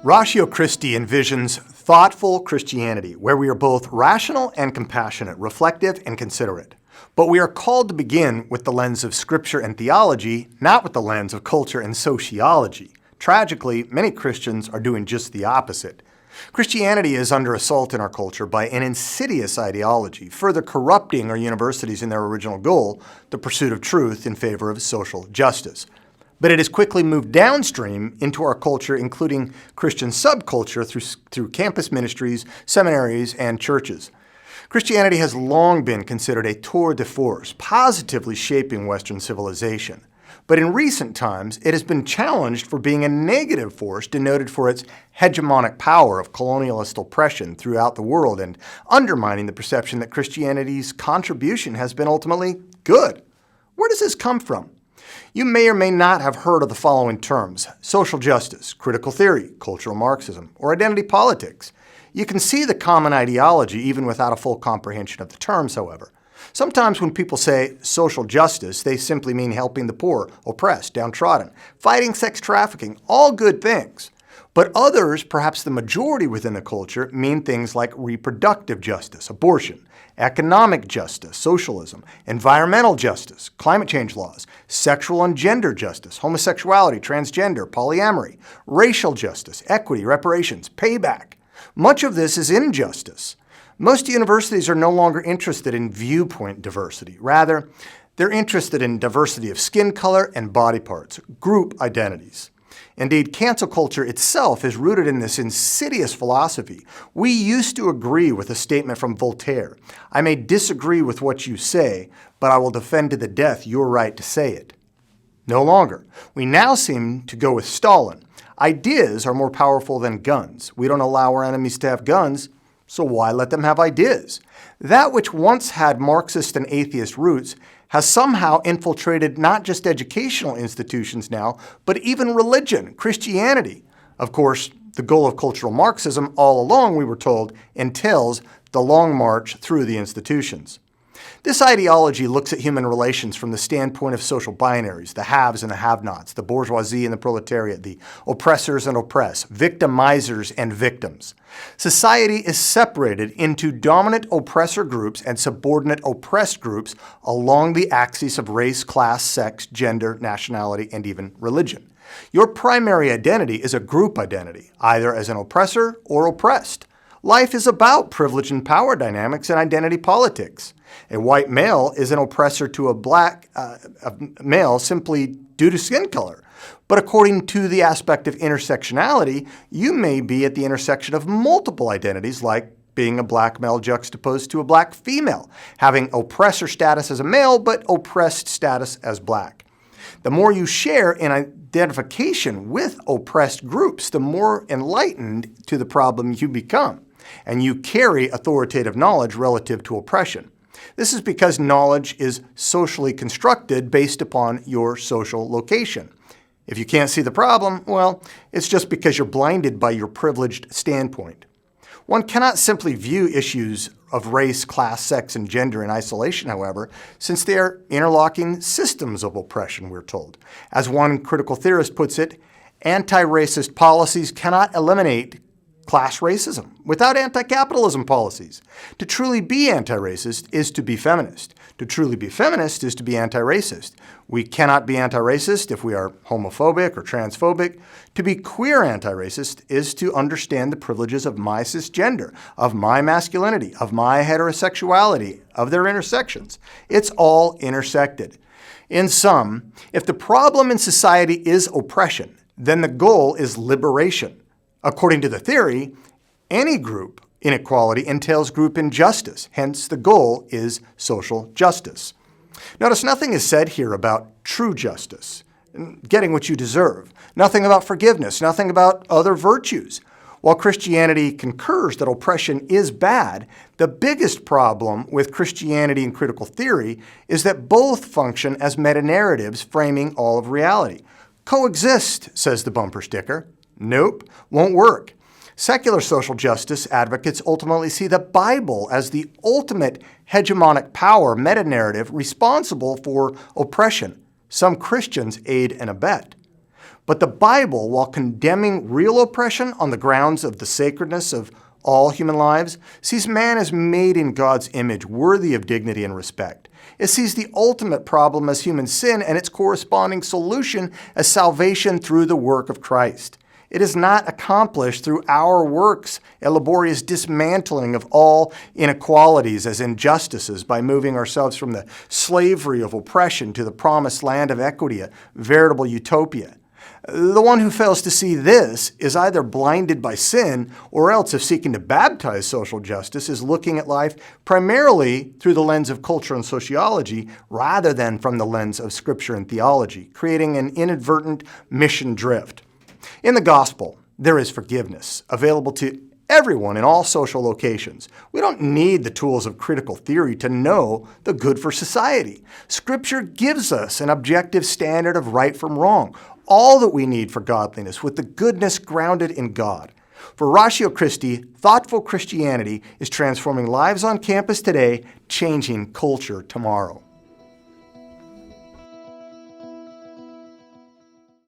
Ratio Christi envisions thoughtful Christianity, where we are both rational and compassionate, reflective and considerate. But we are called to begin with the lens of Scripture and theology, not with the lens of culture and sociology. Tragically, many Christians are doing just the opposite. Christianity is under assault in our culture by an insidious ideology, further corrupting our universities in their original goal, the pursuit of truth in favor of social justice. But it has quickly moved downstream into our culture, including Christian subculture through campus ministries, seminaries, and churches. Christianity has long been considered a tour de force, positively shaping Western civilization. But in recent times, it has been challenged for being a negative force denoted for its hegemonic power of colonialist oppression throughout the world and undermining the perception that Christianity's contribution has been ultimately good. Where does this come from? You may or may not have heard of the following terms: social justice, critical theory, cultural Marxism, or identity politics. You can see the common ideology even without a full comprehension of the terms, however. Sometimes when people say social justice, they simply mean helping the poor, oppressed, downtrodden, fighting sex trafficking, all good things. But others, perhaps the majority within the culture, mean things like reproductive justice, abortion, economic justice, socialism, environmental justice, climate change laws, sexual and gender justice, homosexuality, transgender, polyamory, racial justice, equity, reparations, payback. Much of this is injustice. Most universities are no longer interested in viewpoint diversity. Rather, they're interested in diversity of skin color and body parts, group identities. Indeed, cancel culture itself is rooted in this insidious philosophy. We used to agree with a statement from Voltaire: "I may disagree with what you say, but I will defend to the death your right to say it." No longer. We now seem to go with Stalin. Ideas are more powerful than guns. We don't allow our enemies to have guns, so why let them have ideas? That which once had Marxist and atheist roots has somehow infiltrated not just educational institutions now, but even religion, Christianity. Of course, the goal of cultural Marxism all along, we were told, entails the long march through the institutions. This ideology looks at human relations from the standpoint of social binaries, the haves and the have-nots, the bourgeoisie and the proletariat, the oppressors and oppressed, victimizers and victims. Society is separated into dominant oppressor groups and subordinate oppressed groups along the axis of race, class, sex, gender, nationality, and even religion. Your primary identity is a group identity, either as an oppressor or oppressed. Life is about privilege and power dynamics and identity politics. A white male is an oppressor to a black male simply due to skin color. But according to the aspect of intersectionality, you may be at the intersection of multiple identities, like being a black male juxtaposed to a black female, having oppressor status as a male but oppressed status as black. The more you share in identification with oppressed groups, the more enlightened to the problem you become, and you carry authoritative knowledge relative to oppression. This is because knowledge is socially constructed based upon your social location. If you can't see the problem, well, it's just because you're blinded by your privileged standpoint. One cannot simply view issues of race, class, sex, and gender in isolation, however, since they are interlocking systems of oppression, we're told. As one critical theorist puts it, anti-racist policies cannot eliminate class racism without anti-capitalism policies. To truly be anti-racist is to be feminist. To truly be feminist is to be anti-racist. We cannot be anti-racist if we are homophobic or transphobic. To be queer anti-racist is to understand the privileges of my cisgender, of my masculinity, of my heterosexuality, of their intersections. It's all intersected. In sum, if the problem in society is oppression, then the goal is liberation. According to the theory, any group inequality entails group injustice. Hence, the goal is social justice. Notice nothing is said here about true justice, getting what you deserve. Nothing about forgiveness, nothing about other virtues. While Christianity concurs that oppression is bad, the biggest problem with Christianity and critical theory is that both function as meta-narratives framing all of reality. Coexist, says the bumper sticker. Nope, won't work. Secular social justice advocates ultimately see the Bible as the ultimate hegemonic power meta-narrative responsible for oppression. Some Christians aid and abet. But the Bible, while condemning real oppression on the grounds of the sacredness of all human lives, sees man as made in God's image, worthy of dignity and respect. It sees the ultimate problem as human sin and its corresponding solution as salvation through the work of Christ. It is not accomplished through our works, a laborious dismantling of all inequalities as injustices by moving ourselves from the slavery of oppression to the promised land of equity, a veritable utopia. The one who fails to see this is either blinded by sin, or else, if seeking to baptize social justice, is looking at life primarily through the lens of culture and sociology rather than from the lens of scripture and theology, creating an inadvertent mission drift. In the gospel, there is forgiveness available to everyone in all social locations. We don't need the tools of critical theory to know the good for society. Scripture gives us an objective standard of right from wrong, all that we need for godliness, with the goodness grounded in God. For Ratio Christi, thoughtful Christianity is transforming lives on campus today, changing culture tomorrow.